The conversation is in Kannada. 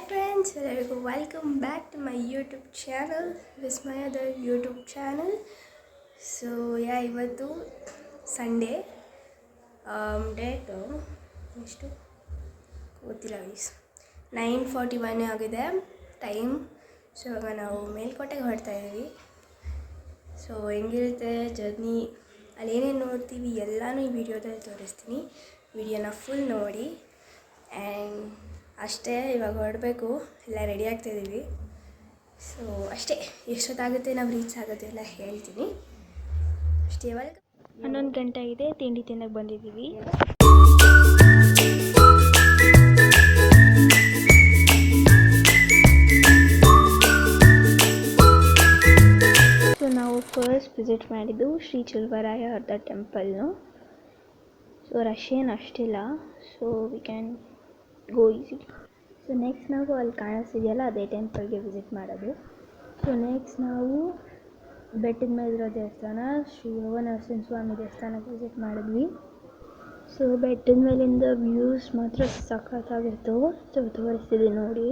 friends, welcome back to my YouTube channel, Vismayada YouTube channel. So ಇವತ್ತು ಸಂಡೇ ಡೇಟು ಎಷ್ಟು ಗೊತ್ತಿಲ್ಲ ಗೈಸ್, 9:41 ಆಗಿದೆ ಟೈಮ್. ಸೊ ಇವಾಗ ನಾವು ಮೇಲ್ಕೋಟೆಗೆ ಹೊರಡ್ತಾ ಇದ್ದೀವಿ. ಸೊ ಹೆಂಗಿರುತ್ತೆ ಜರ್ನಿ, ಅಲ್ಲಿ ಏನೇನು ನೋಡ್ತೀವಿ ಎಲ್ಲನೂ ಈ ವಿಡಿಯೋದಲ್ಲಿ ತೋರಿಸ್ತೀನಿ. ವಿಡಿಯೋನ ಫುಲ್ ನೋಡಿ. ಆ್ಯಂಡ್ ಅಷ್ಟೇ, ಇವಾಗ ಹೊರಡಬೇಕು, ಎಲ್ಲ ರೆಡಿ ಆಗ್ತಾಯಿದ್ದೀವಿ. ಸೊ ಅಷ್ಟೇ, ಎಷ್ಟೊತ್ತಾಗುತ್ತೆ ನಾವು ರೀಚ್ ಆಗುತ್ತೆ ಎಲ್ಲ ಹೇಳ್ತೀನಿ ಅಷ್ಟೇ. ಇವಾಗ 11 ಗಂಟೆ ಆಗಿದೆ, ತಿಂಡಿ ತಿನ್ನಕ್ಕೆ ಬಂದಿದ್ದೀವಿ. ಸೊ ನಾವು ಫಸ್ಟ್ ವಿಸಿಟ್ ಮಾಡಿದ್ದು ಶ್ರೀ ಚೆಲುವರಾಯರ ಟೆಂಪಲ್ನು. ಸೊ ರಶ್ ಏನು ಅಷ್ಟಿಲ್ಲ, so we can go easy. So next ನಾವು ಅಲ್ಲಿ ಕಾಣಿಸ್ತಿದೆಯಲ್ಲ ಅದೇ ಟೆಂಪಲ್ಗೆ ವಿಸಿಟ್ ಮಾಡೋದು. ಸೊ ನೆಕ್ಸ್ಟ್ ನಾವು ಬೆಟ್ಟದ ಮೇಲಿರೋ ದೇವಸ್ಥಾನ ಶ್ರೀ ಯೋಗ ನರಸಿಂಹ ಸ್ವಾಮಿ ದೇವಸ್ಥಾನಕ್ಕೆ ವಿಸಿಟ್ ಮಾಡಿದ್ವಿ. ಸೊ ಬೆಟ್ಟದ ಮೇಲಿಂದ ವ್ಯೂಸ್ ಮಾತ್ರ ಸಖತ್ತಾಗಿತ್ತು. ಸೊ ತೋರಿಸ್ತಿದೆ ನೋಡಿ.